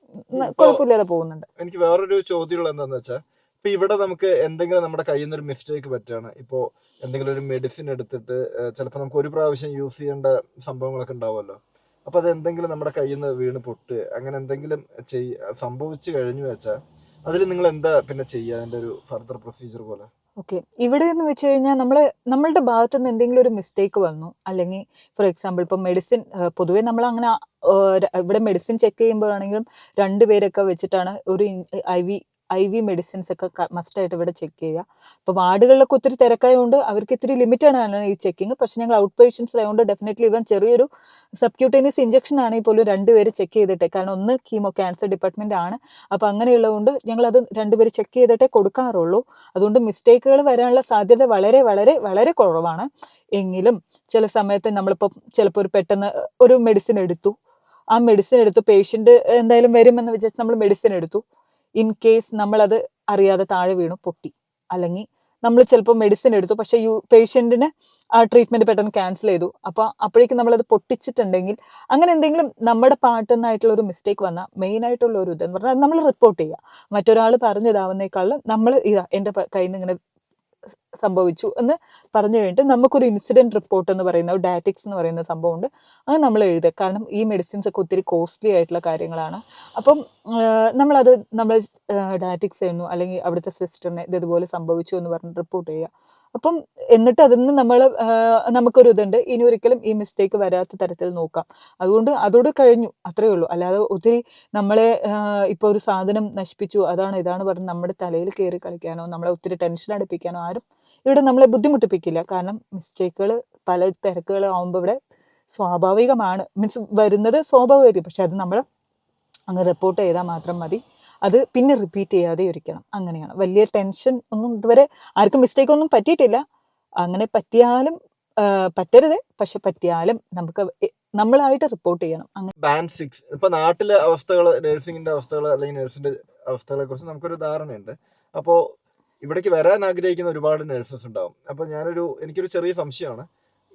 കുഴപ്പമില്ലാതെ പോകുന്നുണ്ട്. എനിക്ക് വേറൊരു ചോദ്യമുള്ള എന്താണെന്ന് വെച്ചാൽ, ഇപ്പൊ ഇവിടെ നമുക്ക് എന്തെങ്കിലും നമ്മുടെ കയ്യിൽ നിന്ന് ഒരു മിസ്റ്റേക്ക് പറ്റുകയാണ്, ഇപ്പോൾ എന്തെങ്കിലും ഒരു മെഡിസിൻ എടുത്തിട്ട് ചിലപ്പോൾ നമുക്ക് ഒരു പ്രാവശ്യം യൂസ് ചെയ്യേണ്ട സംഭവങ്ങളൊക്കെ ഉണ്ടാവുമല്ലോ. അപ്പൊ അത് എന്തെങ്കിലും നമ്മുടെ കയ്യിൽ നിന്ന് വീണ് പൊട്ട് അങ്ങനെ എന്തെങ്കിലും സംഭവിച്ചു കഴിഞ്ഞു വെച്ചാൽ അതിൽ നിങ്ങൾ എന്താ പിന്നെ ചെയ്യുക, അതിന്റെ ഒരു ഫർദർ പ്രൊസീജിയർ പോലെ? ഓക്കെ, ഇവിടെ എന്ന് വെച്ച് കഴിഞ്ഞാൽ നമ്മളുടെ ഭാഗത്തു നിന്ന് എന്തെങ്കിലും ഒരു മിസ്റ്റേക്ക് വന്നു, അല്ലെങ്കിൽ ഫോർ എക്സാമ്പിൾ ഇപ്പം മെഡിസിൻ, പൊതുവേ നമ്മൾ അങ്ങനെ ഇവിടെ മെഡിസിൻ ചെക്ക് ചെയ്യുമ്പോഴാണെങ്കിലും 2 പേരൊക്കെ വെച്ചിട്ടാണ് ഒരു ഐ വി മെഡിസിൻസ് ഒക്കെ മസ്റ്റായിട്ട് ഇവിടെ ചെക്ക് ചെയ്യുക. അപ്പോൾ വാർഡുകളിലൊക്കെ ഒത്തിരി തിരക്കായതുകൊണ്ട് അവർക്ക് ഇത്തിരി ലിമിറ്റഡ് ആണ് ഈ ചെക്കിങ്. പക്ഷേ ഞങ്ങൾ ഔട്ട് പേഷ്യൻസ് ആയതുകൊണ്ട് ഡെഫിനറ്റ്ലി ഇവൻ ചെറിയൊരു സബ്ക്യൂട്ടേനിയസ് ഇഞ്ചക്ഷൻ ആണെങ്കിൽ പോലും 2 പേര് ചെക്ക് ചെയ്തിട്ടേ, കാരണം ഒന്ന് ക്യാൻസർ ഡിപ്പാർട്ട്മെന്റ് ആണ്. അപ്പോൾ അങ്ങനെയുള്ളതുകൊണ്ട് ഞങ്ങൾ അത് 2 പേര് ചെക്ക് ചെയ്തിട്ടേ കൊടുക്കാറുള്ളൂ. അതുകൊണ്ട് മിസ്റ്റേക്കുകൾ വരാനുള്ള സാധ്യത വളരെ വളരെ വളരെ കുറവാണ്. എങ്കിലും ചില സമയത്ത് നമ്മളിപ്പോൾ ചിലപ്പോൾ പെട്ടെന്ന് ഒരു മെഡിസിൻ എടുത്തു, ആ മെഡിസിൻ എടുത്ത് പേഷ്യൻ്റ് എന്തായാലും വരുമെന്ന് വിചാരിച്ച് നമ്മൾ മെഡിസിൻ എടുത്തു. ഇൻ കേസ് നമ്മളത് അറിയാതെ താഴെ വീണു പൊട്ടി, അല്ലെങ്കിൽ നമ്മൾ ചിലപ്പോൾ മെഡിസിൻ എടുത്തു പക്ഷേ പേഷ്യൻറ്റിന് ആ ട്രീറ്റ്മെൻറ്റ് പെട്ടെന്ന് ക്യാൻസൽ ചെയ്തു, അപ്പോൾ അപ്പോഴേക്കും നമ്മളത് പൊട്ടിച്ചിട്ടുണ്ടെങ്കിൽ അങ്ങനെ എന്തെങ്കിലും നമ്മുടെ പാർട്ടിൽ നിന്നായിട്ടുള്ള ഒരു മിസ്റ്റേക്ക് വന്നാൽ മെയിനായിട്ടുള്ള ഒരു ഇതെന്ന് പറഞ്ഞാൽ നമ്മൾ റിപ്പോർട്ട് ചെയ്യുക. മറ്റൊരാൾ പറഞ്ഞിതാവുന്നേക്കാളും നമ്മൾ എൻ്റെ കയ്യിൽ നിന്ന് ഇങ്ങനെ സംഭവിച്ചു എന്ന് പറഞ്ഞു കഴിഞ്ഞിട്ട് നമുക്കൊരു ഇൻസിഡൻറ്റ് റിപ്പോർട്ട് എന്ന് പറയുന്ന ഡാറ്റിക്സ് എന്ന് പറയുന്ന സംഭവമുണ്ട്, അത് നമ്മൾ എഴുതുക. കാരണം ഈ മെഡിസിൻസ് ഒക്കെ ഒത്തിരി കോസ്റ്റ്ലി ആയിട്ടുള്ള കാര്യങ്ങളാണ്. അപ്പം നമ്മൾ ഡാറ്റിക്സ് എഴുതുന്നു, അല്ലെങ്കിൽ അവിടുത്തെ സിസ്റ്ററിനെ ഇതുപോലെ സംഭവിച്ചു എന്ന് പറഞ്ഞ് റിപ്പോർട്ട് ചെയ്യുക. അപ്പം എന്നിട്ട് അതിന് നമുക്കൊരു ഇതുണ്ട്, ഇനി ഒരിക്കലും ഈ മിസ്റ്റേക്ക് വരാത്ത തരത്തിൽ നോക്കാം. അതുകൊണ്ട് അതോട് കഴിഞ്ഞു, അത്രയേ ഉള്ളൂ. അല്ലാതെ ഒത്തിരി നമ്മളെ ഇപ്പോൾ ഒരു സാധനം നശിപ്പിച്ചു ഇതാണ് പറഞ്ഞ് നമ്മുടെ തലയിൽ കയറി കളിക്കാനോ നമ്മളെ ഒത്തിരി ടെൻഷൻ അടുപ്പിക്കാനോ ആരും ഇവിടെ നമ്മളെ ബുദ്ധിമുട്ടിപ്പിക്കില്ല. കാരണം മിസ്റ്റേക്കുകൾ പല തിരക്കുകൾ ആകുമ്പോൾ ഇവിടെ സ്വാഭാവികമാണ്, മീൻസ് വരുന്നത് സ്വാഭാവികമായിരിക്കും. പക്ഷെ അത് നമ്മൾ അങ്ങ് റിപ്പോർട്ട് ചെയ്താൽ മാത്രം മതി, അത് പിന്നെ റിപ്പീറ്റ് ചെയ്യാതെ ഇരിക്കണം. അങ്ങനെയാണ്. വലിയ ടെൻഷൻ ഒന്നും ഇതുവരെ ആർക്കും മിസ്റ്റേക്ക് ഒന്നും പറ്റിയിട്ടില്ല. അങ്ങനെ പറ്റിയാലും പറ്റരുത്, പക്ഷെ പറ്റിയാലും നമുക്ക് നമ്മളായിട്ട് റിപ്പോർട്ട് ചെയ്യണം. അങ്ങനെ ബാൻഡ് 6 ഇപ്പൊ നാട്ടിലെ അവസ്ഥകൾ, നഴ്സിംഗിന്റെ അവസ്ഥകൾ അല്ലെങ്കിൽ നഴ്സിന്റെ അവസ്ഥകളെ കുറിച്ച് നമുക്കൊരു ധാരണയുണ്ട്. അപ്പോൾ ഇവിടേക്ക് വരാൻ ആഗ്രഹിക്കുന്ന ഒരുപാട് നഴ്സസ് ഉണ്ടാവും. അപ്പോൾ എനിക്കൊരു ചെറിയ സംശയമാണ്,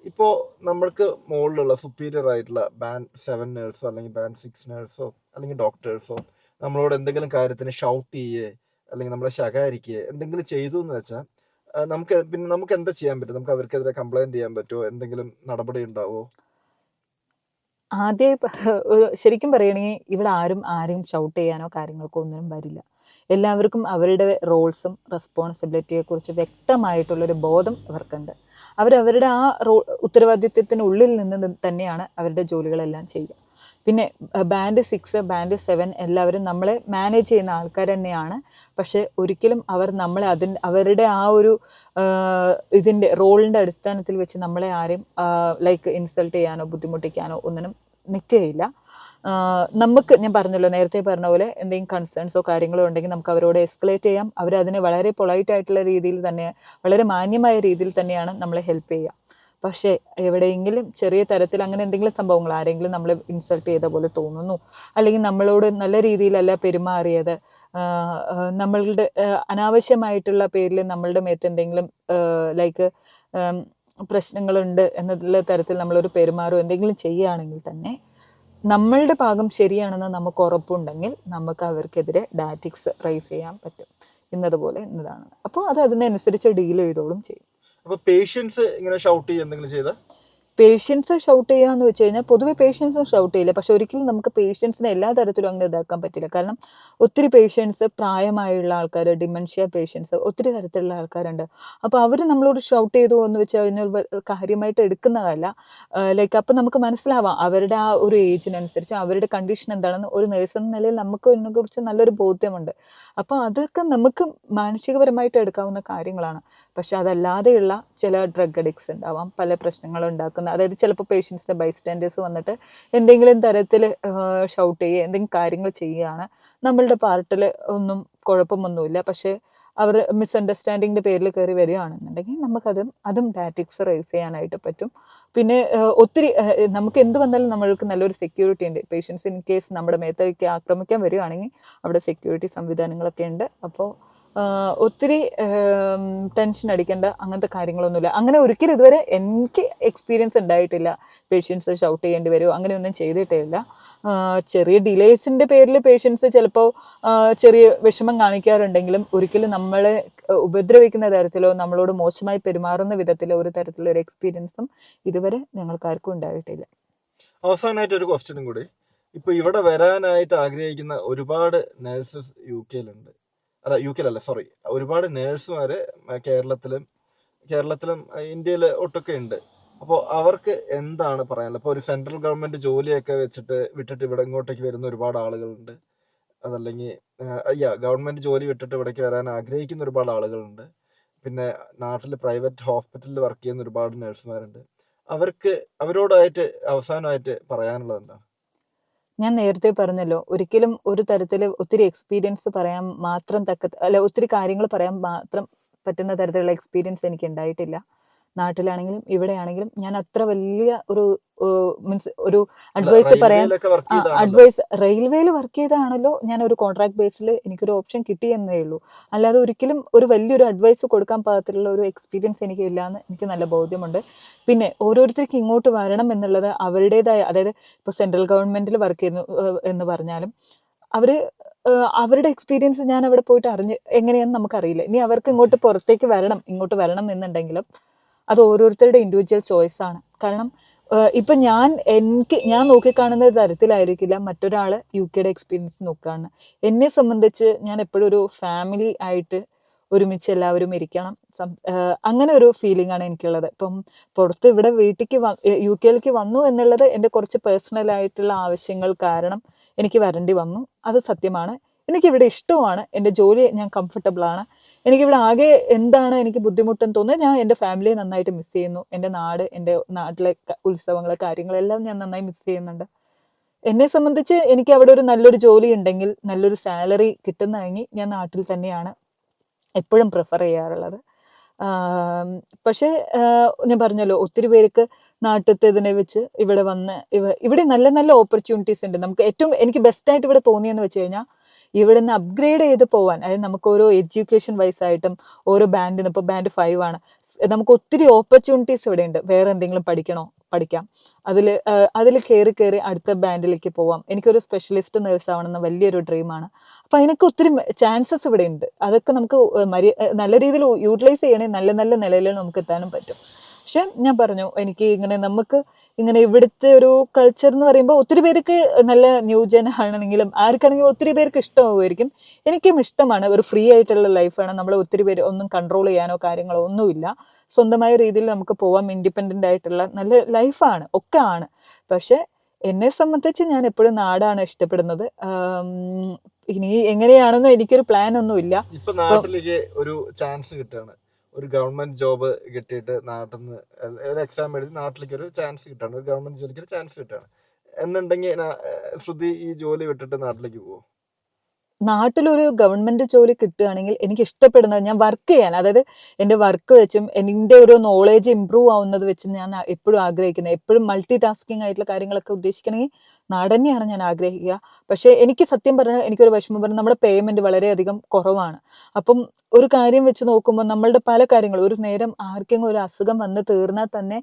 ഇപ്പോൾ നമ്മൾക്ക് മുകളിലുള്ള സുപ്പീരിയർ ആയിട്ടുള്ള ബാൻഡ് 7 നേഴ്സോ അല്ലെങ്കിൽ ബാൻഡ് 6 നേഴ്സോ അല്ലെങ്കിൽ ഡോക്ടേഴ്സോ നമ്മളോട് എന്തെങ്കിലും കാര്യത്തിന് ഷൗട്ട് ചെയ്യേ അല്ലെങ്കിൽ നമ്മളെ ശകാരിക്കുകയെ എന്തെങ്കിലും ചെയ്തു എന്ന് വെച്ചാൽ നമുക്ക് എന്താ ചെയ്യാൻ പറ്റും? നമുക്ക് അവർക്കെതിരെ കംപ്ലൈന്റ് ചെയ്യാൻ പറ്റുമോ? എന്തെങ്കിലും നടപടി ഉണ്ടാവുമോ? ആദ്യം ശരിക്കും പറയുകയാണെങ്കിൽ ഇവിടെ ആരും ഷൗട്ട് ചെയ്യാനോ കാര്യങ്ങൾക്കോ ഒന്നിനും വരില്ല. എല്ലാവർക്കും അവരുടെ റോൾസും റെസ്പോൺസിബിലിറ്റിയെ കുറിച്ച് വ്യക്തമായിട്ടുള്ളൊരു ബോധം അവർക്കുണ്ട്. അവരവരുടെ ആ ഉത്തരവാദിത്വത്തിനുള്ളിൽ നിന്ന് തന്നെയാണ് അവരുടെ ജോലികളെല്ലാം ചെയ്യുക. പിന്നെ ബാൻഡ് 6 ബാൻഡ് 7 എല്ലാവരും നമ്മളെ മാനേജ് ചെയ്യുന്ന ആൾക്കാർ തന്നെയാണ്. പക്ഷെ ഒരിക്കലും അവർ നമ്മളെ അവരുടെ ആ ഒരു ഇതിൻ്റെ റോളിൻ്റെ അടിസ്ഥാനത്തിൽ വെച്ച് നമ്മളെ ആരെയും ലൈക്ക് ഇൻസൾട്ട് ചെയ്യാനോ ബുദ്ധിമുട്ടിക്കാനോ ഒന്നിനും നിൽക്കുകയില്ല. ഞാൻ പറഞ്ഞല്ലോ, നേരത്തെ പറഞ്ഞ പോലെ എന്തെങ്കിലും കൺസേൺസോ കാര്യങ്ങളോ ഉണ്ടെങ്കിൽ നമുക്ക് അവരോട് എസ്കലേറ്റ് ചെയ്യാം. അവരതിനെ വളരെ പൊളൈറ്റ് ആയിട്ടുള്ള രീതിയിൽ തന്നെ, വളരെ മാന്യമായ രീതിയിൽ തന്നെയാണ് നമ്മളെ ഹെൽപ്പ് ചെയ്യുക. പക്ഷേ എവിടെയെങ്കിലും ചെറിയ തരത്തിൽ അങ്ങനെ എന്തെങ്കിലും സംഭവങ്ങൾ, ആരെങ്കിലും നമ്മളെ ഇൻസൾട്ട് ചെയ്ത പോലെ തോന്നുന്നു, അല്ലെങ്കിൽ നമ്മളോട് നല്ല രീതിയിലല്ല പെരുമാറിയത്, നമ്മളുടെ അനാവശ്യമായിട്ടുള്ള പേരിൽ നമ്മളുടെ മേത്ത് എന്തെങ്കിലും ലൈക്ക് പ്രശ്നങ്ങളുണ്ട് എന്നുള്ള തരത്തിൽ നമ്മളൊരു പെരുമാറും എന്തെങ്കിലും ചെയ്യുകയാണെങ്കിൽ തന്നെ നമ്മളുടെ ഭാഗം ശരിയാണെന്ന് നമുക്ക് ഉറപ്പുണ്ടെങ്കിൽ നമുക്ക് അവർക്കെതിരെ ഡാറ്റിക്സ് റൈസ് ചെയ്യാൻ പറ്റും. ഇന്നതുപോലെ ഇന്നതാണ്. അപ്പോൾ അത് അതിനനുസരിച്ച് ഡീൽ ചെയ്തോളും ചെയ്യും. അപ്പൊ പേഷ്യൻസ് ഇങ്ങനെ ഷൗട്ട് ചെയ്യുക എന്തെങ്കിലും ചെയ്താൽ പേഷ്യൻസ് ഷൗട്ട് ചെയ്യുക എന്ന് വെച്ച് കഴിഞ്ഞാൽ പൊതുവെ പേഷ്യൻസും ഷൗട്ട് ചെയ്യില്ല. പക്ഷെ ഒരിക്കലും നമുക്ക് പേഷ്യൻസിനെ എല്ലാ തരത്തിലും അങ്ങനെ ഇതാക്കാൻ പറ്റില്ല. കാരണം ഒത്തിരി പേഷ്യൻസ്, പ്രായമായുള്ള ആൾക്കാർ, ഡിമെൻഷ്യ പേഷ്യൻസ്, ഒത്തിരി തരത്തിലുള്ള ആൾക്കാരുണ്ട്. അപ്പോൾ അവർ നമ്മളോട് ഷൗട്ട് ചെയ്തു എന്ന് വെച്ച് കഴിഞ്ഞാൽ കാര്യമായിട്ട് എടുക്കുന്നതല്ല. ലൈക്ക് അപ്പോൾ നമുക്ക് മനസ്സിലാവാം അവരുടെ ആ ഒരു ഏജിനനുസരിച്ച് അവരുടെ കണ്ടീഷൻ എന്താണെന്ന് ഒരു നേഴ്സ് എന്ന നിലയിൽ നമുക്ക് ഇതിനെക്കുറിച്ച് നല്ലൊരു ബോധ്യമുണ്ട്. അപ്പോൾ അതൊക്കെ നമുക്ക് മാനസികപരമായിട്ട് എടുക്കാവുന്ന കാര്യങ്ങളാണ്. പക്ഷെ അതല്ലാതെയുള്ള ചില ഡ്രഗ് അഡിക്ട്സ് ഉണ്ടാവാം, പല പ്രശ്നങ്ങളും ഉണ്ടാക്കുന്ന, അതായത് ചിലപ്പോൾ പേഷ്യൻസിൻ്റെ ബൈസ്റ്റാൻഡേഴ്സ് വന്നിട്ട് എന്തെങ്കിലും തരത്തിൽ ഷൗട്ട് ചെയ്യുക എന്തെങ്കിലും കാര്യങ്ങൾ ചെയ്യുകയാണ്, നമ്മളുടെ പാർട്ടിൽ ഒന്നും കുഴപ്പമൊന്നുമില്ല, പക്ഷേ അവർ മിസ്അണ്ടർസ്റ്റാൻഡിങ്ങിൻ്റെ പേരിൽ കയറി വരികയാണെന്നുണ്ടെങ്കിൽ അതും ഡാറ്റിക്സ് റൈസ് ചെയ്യാനായിട്ട് പറ്റും. പിന്നെ ഒത്തിരി നമുക്ക് എന്ത് വന്നാലും നമ്മൾക്ക് നല്ലൊരു സെക്യൂരിറ്റി ഉണ്ട്. പേഷ്യൻസ് ഇൻ കേസ് നമ്മുടെ മേത്തേക്ക് ആക്രമിക്കാൻ വരികയാണെങ്കിൽ അവിടെ സെക്യൂരിറ്റി സംവിധാനങ്ങളൊക്കെ ഉണ്ട്. അപ്പോൾ ഒത്തിരി ടെൻഷൻ അടിക്കേണ്ട അങ്ങനത്തെ കാര്യങ്ങളൊന്നുമില്ല. അങ്ങനെ ഒരിക്കലും ഇതുവരെ എനിക്ക് എക്സ്പീരിയൻസ് ഉണ്ടായിട്ടില്ല. പേഷ്യൻസ് ഷൗട്ട് ചെയ്യേണ്ടി വരുമോ അങ്ങനെയൊന്നും ചെയ്തിട്ടേ ഇല്ല. ചെറിയ ഡിലേസിൻ്റെ പേരിൽ പേഷ്യൻസ് ചിലപ്പോൾ ചെറിയ വിഷമം കാണിക്കാറുണ്ടെങ്കിലും ഒരിക്കലും നമ്മളെ ഉപദ്രവിക്കുന്ന തരത്തിലോ നമ്മളോട് മോശമായി പെരുമാറുന്ന വിധത്തിലോ ഒരു തരത്തിലുള്ള ഒരു എക്സ്പീരിയൻസും ഇതുവരെ ഞങ്ങൾക്കാർക്കും ഉണ്ടായിട്ടില്ല. അവസാനമായിട്ട് ഒരു ക്വസ്റ്റ്യനും കൂടി. ഇപ്പൊ ഇവിടെ വരാനായിട്ട് ആഗ്രഹിക്കുന്ന ഒരുപാട് നഴ്സസ് യു കെയിലല്ല, സോറി, ഒരുപാട് നേഴ്സുമാര് കേരളത്തിലും ഇന്ത്യയിൽ ഒട്ടൊക്കെ ഉണ്ട്. അപ്പോൾ അവർക്ക് എന്താണ് പറയാനുള്ളത്? ഇപ്പോൾ ഒരു സെൻട്രൽ ഗവൺമെന്റ് ജോലിയൊക്കെ വിട്ടിട്ട് ഇവിടെ ഇങ്ങോട്ടേക്ക് വരുന്ന ഒരുപാട് ആളുകളുണ്ട്. അതല്ലെങ്കിൽ ഗവൺമെന്റ് ജോലി വിട്ടിട്ട് ഇവിടേക്ക് വരാൻ ആഗ്രഹിക്കുന്ന ഒരുപാട് ആളുകളുണ്ട്. പിന്നെ നാട്ടിൽ പ്രൈവറ്റ് ഹോസ്പിറ്റലിൽ വർക്ക് ചെയ്യുന്ന ഒരുപാട് നഴ്സുമാരുണ്ട്. അവരോടായിട്ട് അവസാനമായിട്ട് പറയാനുള്ളത് എന്താ? ഞാൻ നേരത്തെ പറഞ്ഞല്ലോ, ഒരിക്കലും ഒരു തരത്തിൽ ഒത്തിരി എക്സ്പീരിയൻസ് പറയാൻ മാത്രം ഒത്തിരി കാര്യങ്ങൾ പറയാൻ മാത്രം പറ്റുന്ന തരത്തിലുള്ള എക്സ്പീരിയൻസ് എനിക്ക് ഉണ്ടായിട്ടില്ല. നാട്ടിലാണെങ്കിലും ഇവിടെയാണെങ്കിലും ഞാൻ അത്ര വലിയ ഒരു മീൻസ് ഒരു അഡ്വൈസ് പറയാൻ റെയിൽവേയിൽ വർക്ക് ചെയ്താണല്ലോ ഞാൻ ഒരു കോൺട്രാക്ട് ബേസിൽ എനിക്കൊരു ഓപ്ഷൻ കിട്ടിയെന്നേ ഉള്ളൂ. അല്ലാതെ ഒരിക്കലും ഒരു വലിയൊരു അഡ്വൈസ് കൊടുക്കാൻ പാകത്തിലുള്ള ഒരു എക്സ്പീരിയൻസ് എനിക്ക് ഇല്ലയെന്ന് എനിക്ക് നല്ല ബോധ്യമുണ്ട്. പിന്നെ ഓരോരുത്തർക്ക് ഇങ്ങോട്ട് വരണം എന്നുള്ളത് അവരുടേതായ, അതായത് ഇപ്പോൾ സെൻട്രൽ ഗവൺമെൻറ്റിൽ വർക്ക് ചെയ്യുന്നു എന്ന് പറഞ്ഞാലും അവരുടെ എക്സ്പീരിയൻസ് ഞാൻ അവിടെ പോയിട്ട് എങ്ങനെയാണെന്ന് നമുക്കറിയില്ല. ഇനി അവർക്ക് ഇങ്ങോട്ട് വരണം എന്നുണ്ടെങ്കിലും അത് ഓരോരുത്തരുടെ ഇൻഡിവിജ്വൽ ചോയ്സ് ആണ്. കാരണം ഇപ്പം ഞാൻ നോക്കിക്കാണുന്ന തരത്തിലായിരിക്കില്ല മറ്റൊരാൾ UK എക്സ്പീരിയൻസ് നോക്കുകയാണ്. എന്നെ സംബന്ധിച്ച് ഞാൻ എപ്പോഴും ഒരു ഫാമിലി ആയിട്ട് ഒരുമിച്ച് എല്ലാവരും ഇരിക്കണം, അങ്ങനെ ഒരു ഫീലിംഗ് ആണ് എനിക്കുള്ളത്. ഇപ്പം പുറത്ത് ഇവിടെ UK വന്നു എന്നുള്ളത് എൻ്റെ കുറച്ച് പേഴ്സണൽ ആയിട്ടുള്ള ആവശ്യങ്ങൾ കാരണം എനിക്ക് വരേണ്ടി വന്നു. അത് സത്യമാണ്. എനിക്കിവിടെ ഇഷ്ടമാണ്, എൻ്റെ ജോലി ഞാൻ കംഫർട്ടബിളാണ്. എനിക്കിവിടെ ആകെ എന്താണ് എനിക്ക് ബുദ്ധിമുട്ടെന്ന് തോന്നുന്നത്, ഞാൻ എൻ്റെ ഫാമിലിയെ നന്നായിട്ട് മിസ് ചെയ്യുന്നു. എൻ്റെ നാട്ടിലെ ഉത്സവങ്ങൾ, കാര്യങ്ങളെല്ലാം ഞാൻ നന്നായി മിസ് ചെയ്യുന്നുണ്ട്. എന്നെ സംബന്ധിച്ച് എനിക്ക് അവിടെ ഒരു നല്ലൊരു ജോലി ഉണ്ടെങ്കിൽ, നല്ലൊരു സാലറി കിട്ടുന്നതെങ്കിൽ ഞാൻ നാട്ടിൽ തന്നെയാണ് എപ്പോഴും പ്രിഫർ ചെയ്യാറുള്ളത്. പക്ഷേ ഞാൻ പറഞ്ഞല്ലോ, ഒത്തിരി പേർക്ക് നാട്ടിലത്തേതിനെ വെച്ച് ഇവിടെ വന്ന് ഇവിടെ നല്ല നല്ല ഓപ്പർച്യൂണിറ്റീസ് ഉണ്ട്. എനിക്ക് ബെസ്റ്റായിട്ട് ഇവിടെ തോന്നിയെന്ന് വെച്ച് കഴിഞ്ഞാൽ ഇവിടെ നിന്ന് അപ്ഗ്രേഡ് ചെയ്ത് പോകാൻ, അതായത് നമുക്ക് ഓരോ എഡ്യൂക്കേഷൻ വൈസ് ആയിട്ടും ഓരോ ബാൻഡിന്, ഇപ്പോൾ ബാൻഡ് 5 ആണ്, നമുക്ക് ഒത്തിരി ഓപ്പർച്യൂണിറ്റീസ് ഇവിടെ ഉണ്ട്. വേറെ എന്തെങ്കിലും പഠിക്കാം, അതിൽ കയറി അടുത്ത ബാൻഡിലേക്ക് പോവാം. എനിക്കൊരു സ്പെഷ്യലിസ്റ്റ് നേഴ്സ് ആവണമെന്ന് വലിയൊരു ഡ്രീമാണ്. അപ്പോൾ അതിനൊക്കെ ഒത്തിരി ചാൻസസ് ഇവിടെ ഉണ്ട്. അതൊക്കെ നമുക്ക് നല്ല രീതിയിൽ യൂട്ടിലൈസ് ചെയ്യണേ നല്ല നല്ല നിലയിൽ നമുക്ക് എത്താനും പറ്റും. പക്ഷെ ഞാൻ പറഞ്ഞു, എനിക്ക് നമുക്ക് ഇവിടുത്തെ ഒരു കൾച്ചർ എന്ന് പറയുമ്പോൾ ഒത്തിരി പേർക്ക് നല്ല ന്യൂജൻ ആണെങ്കിലും ആർക്കാണെങ്കിലും ഒത്തിരി പേർക്ക് ഇഷ്ടമാകുമായിരിക്കും. എനിക്കും ഇഷ്ടമാണ്. ഒരു ഫ്രീ ആയിട്ടുള്ള ലൈഫാണ്. നമ്മൾ ഒത്തിരി പേര് ഒന്നും കൺട്രോൾ ചെയ്യാനോ കാര്യങ്ങളോ ഒന്നുമില്ല. സ്വന്തമായ രീതിയിൽ നമുക്ക് പോവാം. ഇൻഡിപെൻഡൻ്റ് ആയിട്ടുള്ള നല്ല ലൈഫാണ്, ഒക്കെ ആണ്. പക്ഷെ എന്നെ സംബന്ധിച്ച് ഞാൻ എപ്പോഴും നാടാണ് ഇഷ്ടപ്പെടുന്നത്. ഇനി എങ്ങനെയാണെന്ന് എനിക്കൊരു പ്ലാൻ ഒന്നുമില്ല. ഇപ്പൊ നാട്ടിലേക്ക് ഒരു ചാൻസ് കിട്ടുകയാണ്, ഒരു ഗവൺമെന്റ് ജോബ് കിട്ടിയിട്ട് നാട്ടിൽ നിന്ന് ഒരു എക്സാം എഴുതി നാട്ടിലേക്ക് ഒരു ചാൻസ് കിട്ടുകയാണ്, ഒരു ഗവൺമെന്റ് ജോലിക്ക് ഒരു ചാൻസ് കിട്ടുകയാണ് എന്നുണ്ടെങ്കിൽ ശ്രുതി ഈ ജോലി വിട്ടിട്ട് നാട്ടിലേക്ക് പോകുമോ? നാട്ടിലൊരു ഗവൺമെന്റ് ജോലി കിട്ടുകയാണെങ്കിൽ എനിക്ക് ഇഷ്ടപ്പെടുന്നത് ഞാൻ വർക്ക് ചെയ്യാൻ, അതായത് എൻ്റെ വർക്ക് വെച്ചും എൻ്റെ ഒരു നോളേജ് ഇമ്പ്രൂവ് ആവുന്നത് വെച്ചും ഞാൻ എപ്പോഴും ആഗ്രഹിക്കുന്നത്, എപ്പോഴും മൾട്ടി ടാസ്കിങ് ആയിട്ടുള്ള കാര്യങ്ങളൊക്കെ ഉദ്ദേശിക്കണമെങ്കിൽ നാട് തന്നെയാണ് ഞാൻ ആഗ്രഹിക്കുക. പക്ഷേ എനിക്ക് സത്യം പറഞ്ഞാൽ എനിക്കൊരു വിഷമം പറഞ്ഞാൽ നമ്മുടെ പേയ്മെന്റ് വളരെയധികം കുറവാണ്. അപ്പം ഒരു കാര്യം വെച്ച് നോക്കുമ്പോൾ നമ്മളുടെ പല കാര്യങ്ങളും, ഒരു നേരം ആർക്കെങ്കിലും ഒരു അസുഖം വന്ന് തീർന്നാൽ തന്നെ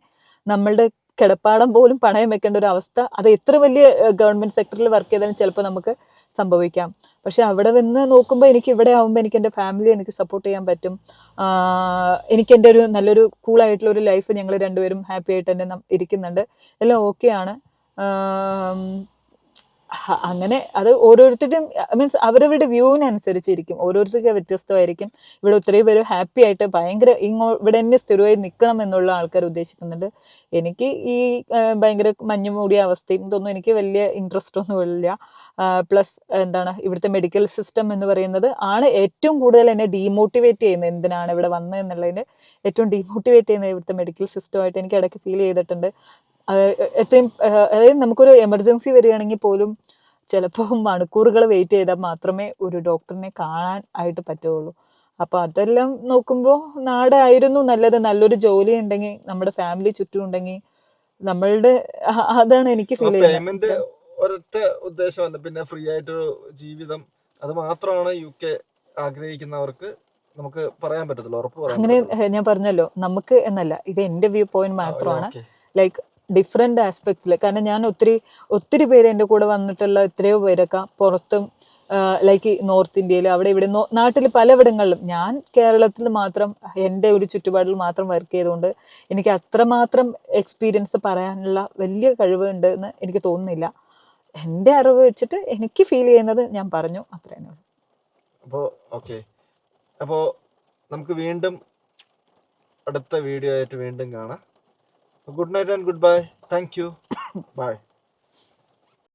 നമ്മളുടെ കിടപ്പാടം പോലും പണയം വെക്കേണ്ട ഒരു അവസ്ഥ, അത് എത്ര വലിയ ഗവൺമെന്റ് സെക്ടറിൽ വർക്ക് ചെയ്താലും ചിലപ്പോൾ നമുക്ക് സംഭവിക്കാം. പക്ഷെ അവിടെ വന്ന് നോക്കുമ്പോൾ എനിക്ക് ഇവിടെ ആവുമ്പോൾ എനിക്ക് എൻ്റെ ഫാമിലി എനിക്ക് സപ്പോർട്ട് ചെയ്യാൻ പറ്റും. എനിക്ക് എൻ്റെ ഒരു നല്ലൊരു കൂളായിട്ടുള്ള ഒരു ലൈഫ്, ഞങ്ങൾ രണ്ടുപേരും ഹാപ്പി ആയിട്ട് തന്നെ ഇരിക്കുന്നുണ്ട്, എല്ലാം ഓക്കെയാണ്. അങ്ങനെ അത് ഓരോരുത്തരുടെയും മീൻസ് അവരവരുടെ വ്യൂവിനനുസരിച്ചിരിക്കും, ഓരോരുത്തർക്ക് വ്യത്യസ്തമായിരിക്കും. ഇവിടെ ഒത്തിരി പേര് ഹാപ്പി ആയിട്ട് ഭയങ്കര ഇവിടെ തന്നെ സ്ഥിരമായി നിൽക്കണം എന്നുള്ള ആൾക്കാർ ഉദ്ദേശിക്കുന്നുണ്ട്. എനിക്ക് ഈ ഭയങ്കര മഞ്ഞു മൂടിയ അവസ്ഥയും ഇതൊന്നും എനിക്ക് വലിയ ഇൻട്രസ്റ്റ് ഒന്നുമില്ല. പ്ലസ് എന്താണ്, ഇവിടുത്തെ മെഡിക്കൽ സിസ്റ്റം എന്ന് പറയുന്നത് ആണ് ഏറ്റവും കൂടുതൽ എന്നെ ഡീമോട്ടിവേറ്റ് ചെയ്യുന്നത്. എന്തിനാണ് ഇവിടെ വന്നത് എന്നുള്ളതിന് ഏറ്റവും ഡീമോട്ടിവേറ്റ് ചെയ്യുന്നത് ഇവിടുത്തെ മെഡിക്കൽ സിസ്റ്റമായിട്ട് എനിക്ക് ഇടയ്ക്ക് ഫീൽ ചെയ്തിട്ടുണ്ട്. എത്രയും അതായത് നമുക്കൊരു എമർജൻസി വരികയാണെങ്കിൽ പോലും ചിലപ്പോൾ മണിക്കൂറുകൾ വെയിറ്റ് ചെയ്താൽ മാത്രമേ ഒരു ഡോക്ടറിനെ കാണാൻ ആയിട്ട് പറ്റുള്ളൂ. അപ്പോൾ അതെല്ലാം നോക്കുമ്പോൾ നാടായിരുന്നു നല്ലത്. നല്ലൊരു ജോലി ഉണ്ടെങ്കിൽ, നമ്മുടെ ഫാമിലി ചുറ്റും ഉണ്ടെങ്കിൽ, നമ്മളുടെ അതാണ് എനിക്ക് ഫീൽ പേയ്മെന്റ് ഒരൊറ്റ ഉദ്ദേശമല്ല, പിന്നെ ഫ്രീ ആയിട്ടൊരു ജീവിതം, അത് മാത്രമാണ് UK ആഗ്രഹിക്കുന്നവർക്ക് നമുക്ക് പറയാൻ പറ്റത്തില്ല, ഉറപ്പ് പറയാൻ അങ്ങനെ പറ്റത്തില്ല. ഞാൻ പറഞ്ഞല്ലോ, നമുക്ക് എന്നല്ല, ഇത് എൻ്റെ വ്യൂ പോയിന്റ് മാത്രമാണ്. ഓക്കെ. ലൈക്ക് ഡിഫറെൻ്റ് ആസ്പെക്ട്സിൽ, കാരണം ഞാൻ ഒത്തിരി പേര് എൻ്റെ കൂടെ വന്നിട്ടുള്ള എത്രയോ പേരൊക്കെ പുറത്തും ലൈക്ക് നോർത്ത് ഇന്ത്യയിൽ അവിടെ ഇവിടെ നാട്ടിൽ പലയിടങ്ങളിലും, ഞാൻ കേരളത്തിൽ മാത്രം എൻ്റെ ഒരു ചുറ്റുപാടിൽ മാത്രം വർക്ക് ചെയ്തുകൊണ്ട് എനിക്ക് അത്രമാത്രം എക്സ്പീരിയൻസ് പറയാനുള്ള വലിയ കഴിവുണ്ട് എന്ന് എനിക്ക് തോന്നുന്നില്ല. എൻ്റെ അറിവ് വെച്ചിട്ട് എനിക്ക് ഫീൽ ചെയ്യുന്നത് ഞാൻ പറഞ്ഞു, അത്രയാണ്. അപ്പോൾ ഓക്കെ, അപ്പോൾ നമുക്ക് വീണ്ടും അടുത്ത വീഡിയോ ആയിട്ട് വീണ്ടും കാണാം. Good night and goodbye. Thank you. By.